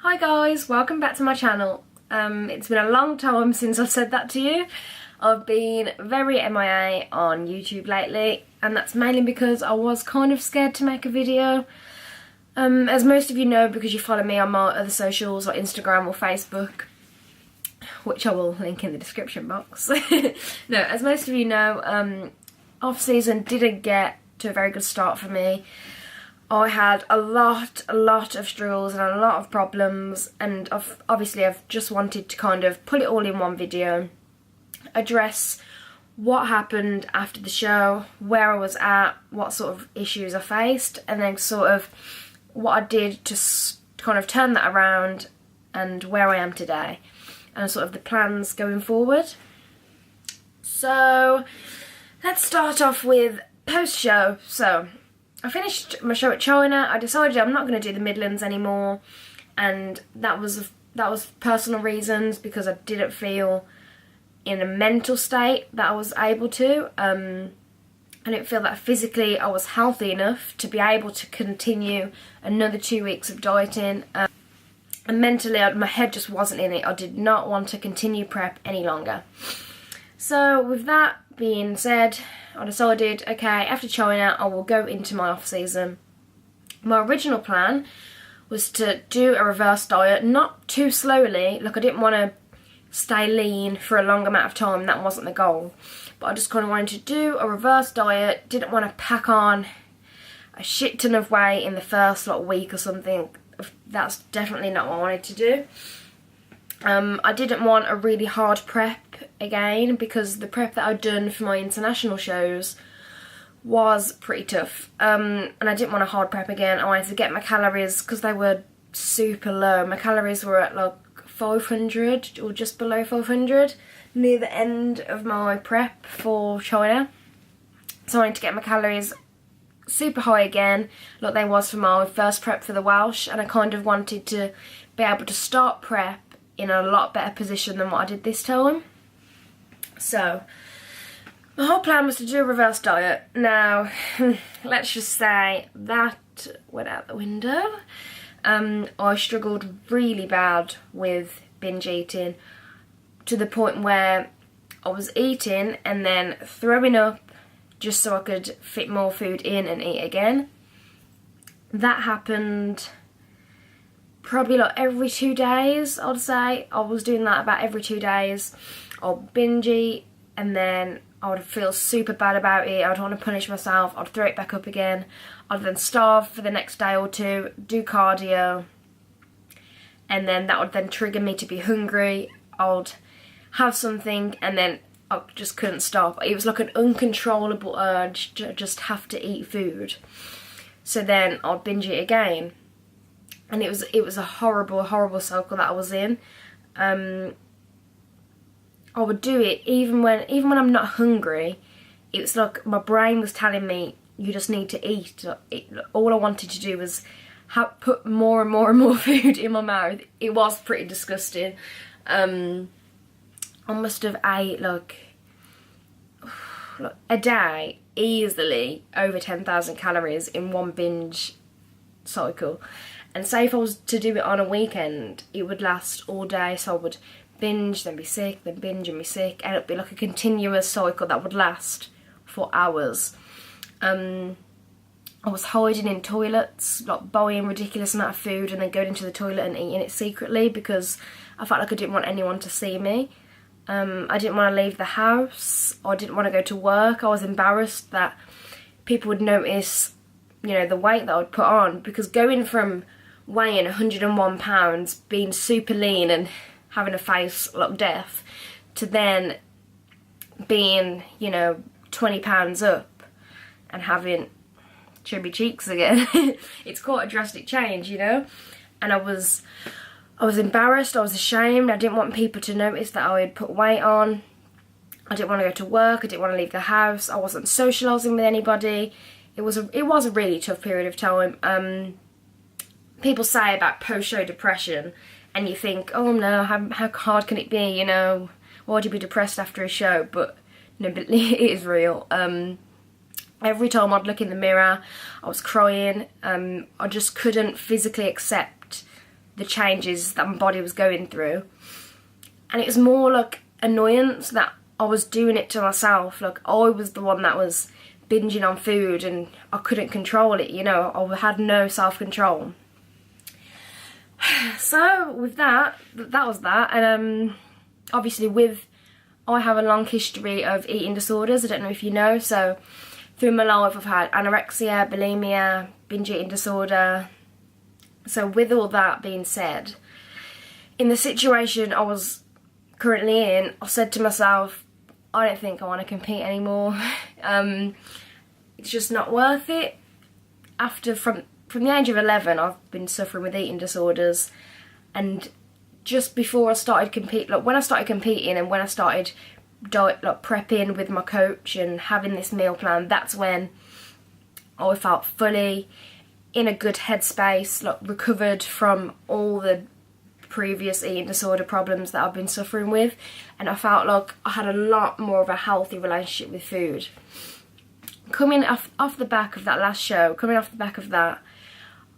Hi guys, welcome back to my channel. It's been a long time since I've said that to you. I've been very MIA on YouTube lately, and that's mainly because I was kind of scared to make a video. As most of you know, because you follow me on my other socials like Instagram or Facebook, which I will link in the description box. No, as most of you know, off season didn't get to a very good start for me. I had a lot of struggles and a lot of problems, and obviously I've just wanted to kind of put it all in one video, address what happened after the show, where I was at, what sort of issues I faced, and then sort of what I did to kind of turn that around and where I am today, and sort of the plans going forward. So let's start off with post-show. So I finished my show at China. I decided I'm not going to do the Midlands anymore, and that was personal reasons, because I didn't feel in a mental state that I was able to. I didn't feel that physically I was healthy enough to be able to continue another 2 weeks of dieting, and mentally my head just wasn't in it. I did not want to continue prep any longer. So with that being said, I decided, okay, after China I will go into my off season. My original plan was to do a reverse diet, not too slowly, like I didn't want to stay lean for a long amount of time, that wasn't the goal. But I just kind of wanted to do a reverse diet, didn't want to pack on a shit ton of weight in the first week or something. That's definitely not what I wanted to do. I didn't want a really hard prep again, because the prep that I'd done for my international shows was pretty tough, and I didn't want a hard prep again. I wanted to get my calories, because they were super low. My calories were at like 500 or just below 500 near the end of my prep for China. So I wanted to get my calories super high again, like they was for my first prep for the Welsh, and I kind of wanted to be able to start prep in a lot better position than what I did this time. So my whole plan was to do a reverse diet. Now let's just say that went out the window. I struggled really bad with binge eating, to the point where I was eating and then throwing up just so I could fit more food in and eat again. That happened probably like every 2 days, I'd say. I was doing that about every 2 days. I'd binge eat, and then I would feel super bad about it. I'd want to punish myself. I'd throw it back up again. I'd then starve for the next day or two, do cardio, and then that would then trigger me to be hungry. I'd have something, and then I just couldn't stop. It was like an uncontrollable urge to just have to eat food. So then I'd binge eat again. And it was a horrible cycle that I was in. I would do it even when I'm not hungry. It's like my brain was telling me, you just need to eat. All I wanted to do was put more and more food in my mouth. It was pretty disgusting. I must have ate like a day easily over 10,000 calories in one binge cycle. And say if I was to do it on a weekend, it would last all day. So I would binge, then be sick, then binge and be sick, and it would be like a continuous cycle that would last for hours. I was hiding in toilets, like buying ridiculous amount of food and then going into the toilet and eating it secretly, because I felt like I didn't want anyone to see me. I didn't want to leave the house. I didn't want to go to work. I was embarrassed that people would notice, you know, the weight that I would put on, because going from weighing 101 pounds, being super lean and having a face like death, to then being, you know, 20 pounds up and having chubby cheeks again. It's quite a drastic change, you know. And I was embarrassed, I was ashamed. I didn't want people to notice that I had put weight on. I didn't want to go to work, I didn't want to leave the house, I wasn't socialising with anybody. It was a really tough period of time. People say about post-show depression, and you think, oh no, how hard can it be, you know, why would you be depressed after a show? But no, but it is real. Every time I'd look in the mirror, I was crying. I just couldn't physically accept the changes that my body was going through. And it was more like annoyance that I was doing it to myself. Like, I was the one that was binging on food and I couldn't control it, you know. I had no self-control. So with that was that. And obviously I have a long history of eating disorders, I don't know if you know. So through my life I've had anorexia, bulimia, binge eating disorder. So with all that being said, in the situation I was currently in, I said to myself, I don't think I want to compete anymore. It's just not worth it. From the age of 11, I've been suffering with eating disorders, and just before I started when I started competing and when I started prepping with my coach and having this meal plan, that's when I felt fully in a good headspace, recovered from all the previous eating disorder problems that I've been suffering with, and I felt like I had a lot more of a healthy relationship with food. Coming off the back of that last show,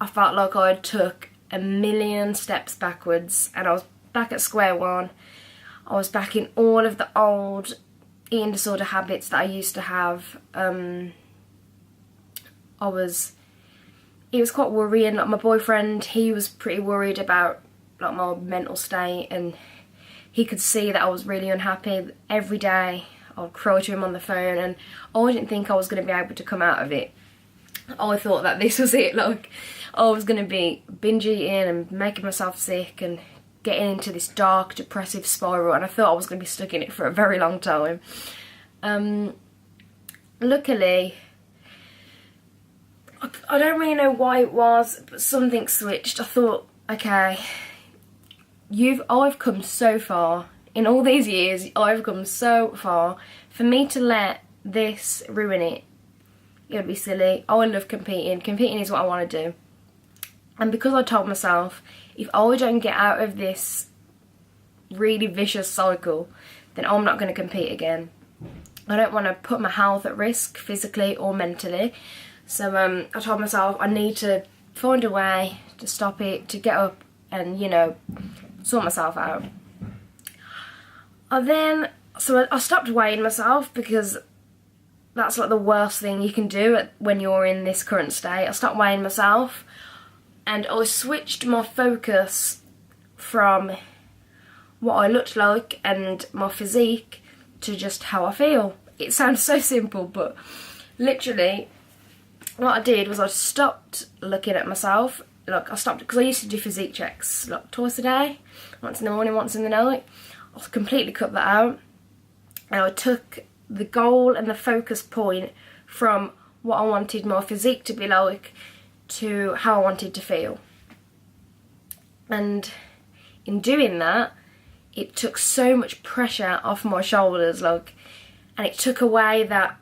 I felt like I took a million steps backwards, and I was back at square one. I was back in all of the old eating disorder habits that I used to have. It was quite worrying. Like, my boyfriend, he was pretty worried about my mental state, and he could see that I was really unhappy. Every day I would cry to him on the phone, and I didn't think I was going to be able to come out of it. I thought that this was it, I was going to be binge eating and making myself sick and getting into this dark, depressive spiral, and I thought I was going to be stuck in it for a very long time. Luckily, I don't really know why it was, but something switched. I thought, okay, I've come so far. In all these years, I've come so far. For me to let this ruin it, it would be silly. I love competing. Competing is what I want to do. And because I told myself, if I don't get out of this really vicious cycle, then I'm not going to compete again. I don't want to put my health at risk, physically or mentally. So I told myself I need to find a way to stop it, to get up and, sort myself out. So I stopped weighing myself, because that's the worst thing you can do when you're in this current state. I stopped weighing myself, and I switched my focus from what I looked like and my physique to just how I feel. It sounds so simple, but literally what I did was I stopped looking at myself. I stopped, because I used to do physique checks twice a day, once in the morning, once in the night. I completely cut that out, and I took the goal and the focus point from what I wanted my physique to be like to how I wanted to feel. And in doing that, it took so much pressure off my shoulders, and it took away that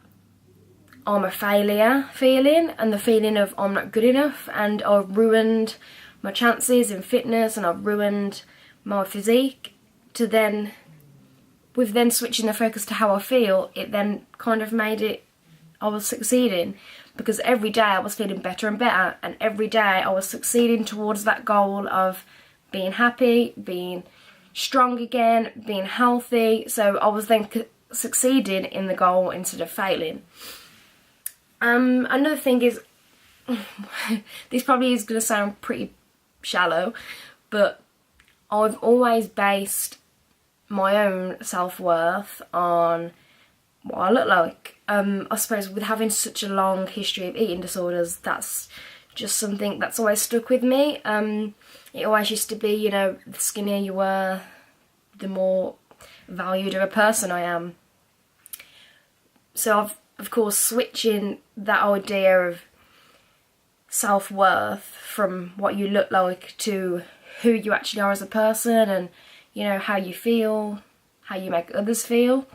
I'm a failure feeling, and the feeling of I'm not good enough, and I've ruined my chances in fitness, and I've ruined my physique. With then switching the focus to how I feel, it then kind of made it, I was succeeding, because every day I was feeling better and better, and every day I was succeeding towards that goal of being happy, being strong again, being healthy. So I was then succeeding in the goal instead of failing. Another thing is, this probably is going to sound pretty shallow, but I've always based my own self-worth on what I look like. I suppose with having such a long history of eating disorders, that's just something that's always stuck with me. It always used to be, the skinnier you were, the more valued of a person I am. So I've, of course, switching that idea of self-worth from what you look like to who you actually are as a person, and how you feel, how you make others feel.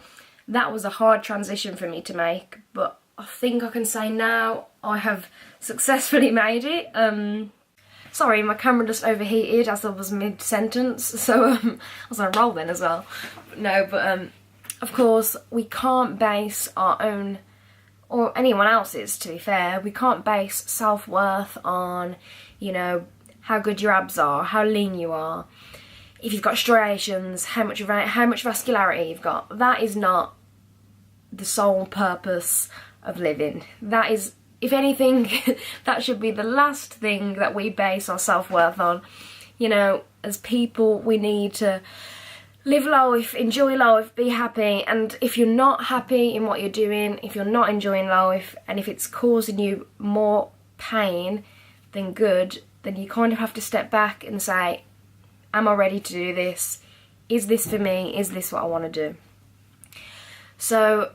That was a hard transition for me to make, but I think I can say now I have successfully made it. Sorry, my camera just overheated as I was mid-sentence, so I was on a roll then as well. Of course, we can't base our own, or anyone else's to be fair, we can't base self-worth on, how how good your abs are, how lean you are, if you've got striations, how much vascularity you've got. That is not the sole purpose of living. That is, if anything, that should be the last thing that we base our self-worth on. You know, as people, we need to live life, enjoy life, be happy, and if you're not happy in what you're doing, if you're not enjoying life, and if it's causing you more pain than good, then you kind of have to step back and say, am I ready to do this? Is this for me? Is this what I want to do? So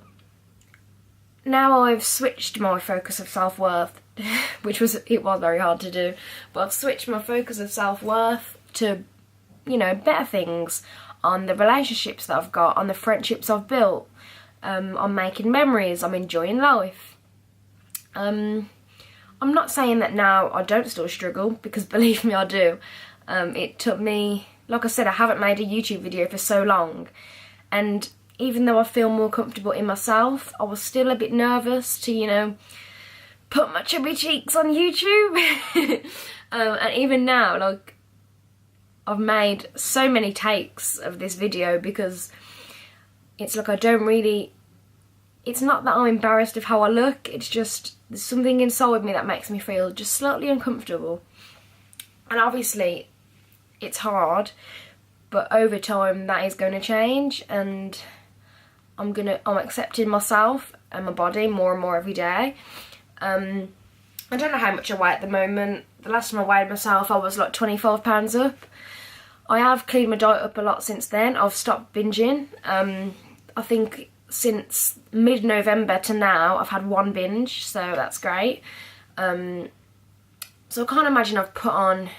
now I've switched my focus of self-worth, which was very hard to do, but I've switched my focus of self-worth to, you know, better things, on the relationships that I've got, on the friendships I've built, on making memories, I'm enjoying life. I'm not saying that now I don't still struggle, because believe me, I do. It took me, like I said, I haven't made a YouTube video for so long, and even though I feel more comfortable in myself, I was still a bit nervous to, you know, put my chubby cheeks on YouTube. And even now, like, I've made so many takes of this video because it's like I don't really, it's not that I'm embarrassed of how I look, it's just there's something inside me that makes me feel just slightly uncomfortable. And obviously it's hard, but over time that is going to change, and I'm accepting myself and my body more and more every day. I don't know how much I weigh at the moment. The last time I weighed myself I was like 25 pounds up. I have cleaned my diet up a lot since then. I've stopped binging. I think since mid-November to now I've had one binge, so that's great. So I can't imagine I've put on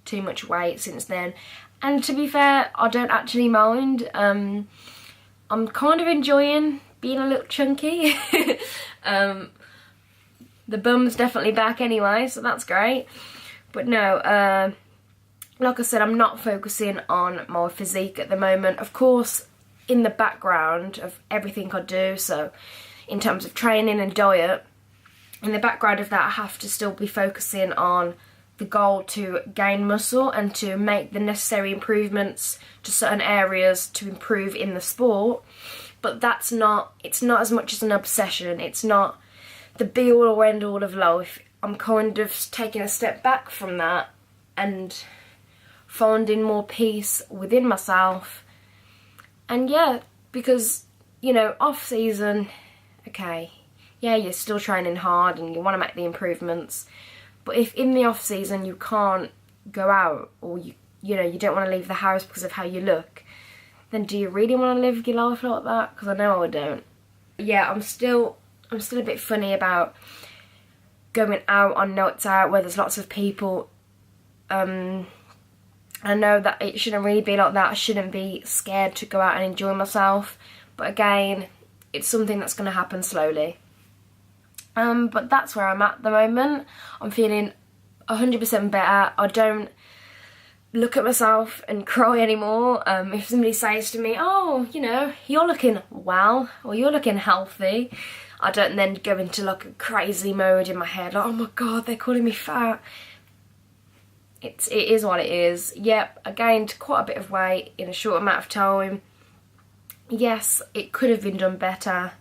too much weight since then. And to be fair, I don't actually mind. I'm kind of enjoying being a little chunky. The bum's definitely back anyway, so that's great. But no, like I said, I'm not focusing on my physique at the moment. Of course, in the background of everything I do, so in terms of training and diet, in the background of that I have to still be focusing on the goal to gain muscle and to make the necessary improvements to certain areas to improve in the sport. But it's not as much as an obsession. It's not the be all or end all of life. I'm kind of taking a step back from that and finding more peace within myself. And yeah, because, you know, off season, okay, yeah, you're still training hard and you want to make the improvements, but if in the off season you can't go out, or you know, you don't want to leave the house because of how you look, then do you really want to live your life like that? Because I know I don't. Yeah, I'm still a bit funny about going out on nights out where there's lots of people. I know that it shouldn't really be like that. I shouldn't be scared to go out and enjoy myself. But again, it's something that's going to happen slowly. But that's where I'm at the moment. I'm feeling 100% better. I don't look at myself and cry anymore. If somebody says to me, oh, you know, you're looking well, or you're looking healthy, I don't then go into like a crazy mode in my head, like, oh my god, they're calling me fat. It is what it is. Yep, I gained quite a bit of weight in a short amount of time. Yes, it could have been done better,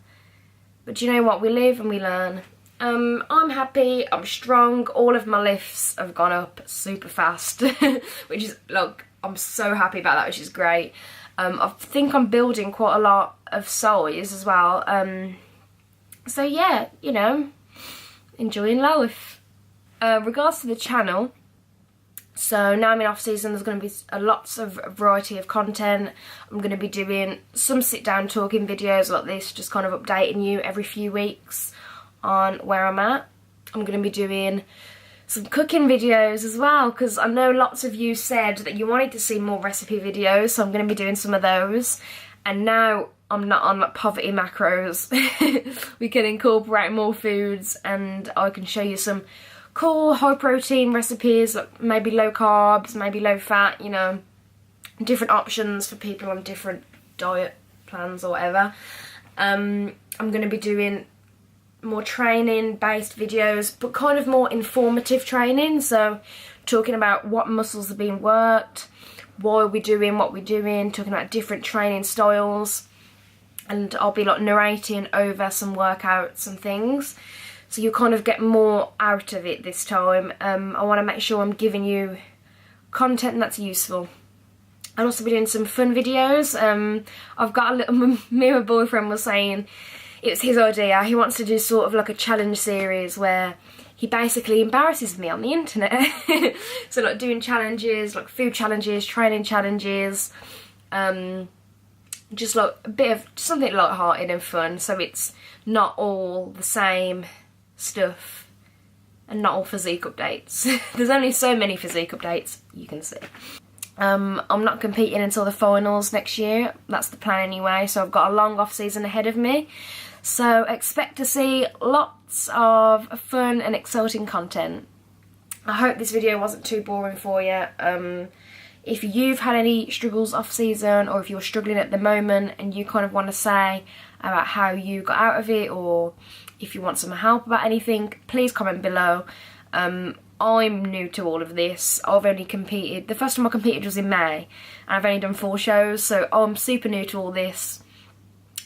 but you know what, we live and we learn. I'm happy, I'm strong, all of my lifts have gone up super fast, which is, look, I'm so happy about that, which is great. I think I'm building quite a lot of size as well. So yeah, you know, enjoying life. Regards to the channel, so now I'm in off season, there's going to be lots of variety of content. I'm going to be doing some sit down talking videos like this, just kind of updating you every few weeks on where I'm at. I'm going to be doing some cooking videos as well, because I know lots of you said that you wanted to see more recipe videos, so I'm going to be doing some of those. And now I'm not on like poverty macros. We can incorporate more foods, and I can show you some cool high protein recipes, like maybe low carbs, maybe low fat, you know, different options for people on different diet plans or whatever. I'm going to be doing more training based videos, but kind of more informative training, so talking about what muscles are being worked, why we're doing what we're doing, talking about different training styles, and I'll be like narrating over some workouts and things, so you kind of get more out of it this time. I want to make sure I'm giving you content that's useful. I'll also be doing some fun videos. I've got a little, me and my boyfriend was saying it was his idea. He wants to do sort of like a challenge series where he basically embarrasses me on the internet. So like doing challenges, like food challenges, training challenges, just like a bit of something light-hearted and fun, so it's not all the same stuff and not all physique updates. There's only so many physique updates you can see. I'm not competing until the finals next year. That's the plan anyway, so I've got a long off season ahead of me. So expect to see lots of fun and exciting content. I hope this video wasn't too boring for you. If you've had any struggles off season, or if you're struggling at the moment and you kind of want to say about how you got out of it, or if you want some help about anything, please comment below. I'm new to all of this. I've only competed, the first time I competed was in May, and I've only done 4 shows, so I'm super new to all this.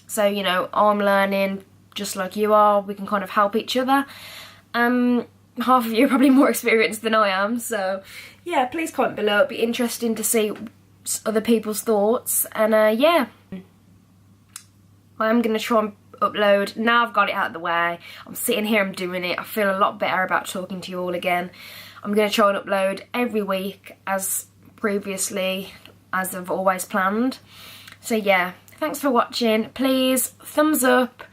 So, you know, I'm learning just like you are. We can kind of help each other. Half of you are probably more experienced than I am, so yeah, please comment below. It'd be interesting to see other people's thoughts, and yeah, I am going to try and upload. Now I've got it out of the way, I'm sitting here, I'm doing it, I feel a lot better about talking to you all again. I'm going to try and upload every week as previously, as I've always planned. So yeah, thanks for watching. Please thumbs up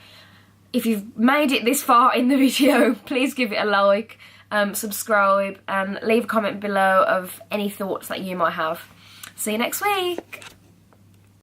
if you've made it this far in the video. Please give it a like, subscribe, and leave a comment below of any thoughts that you might have. See you next week.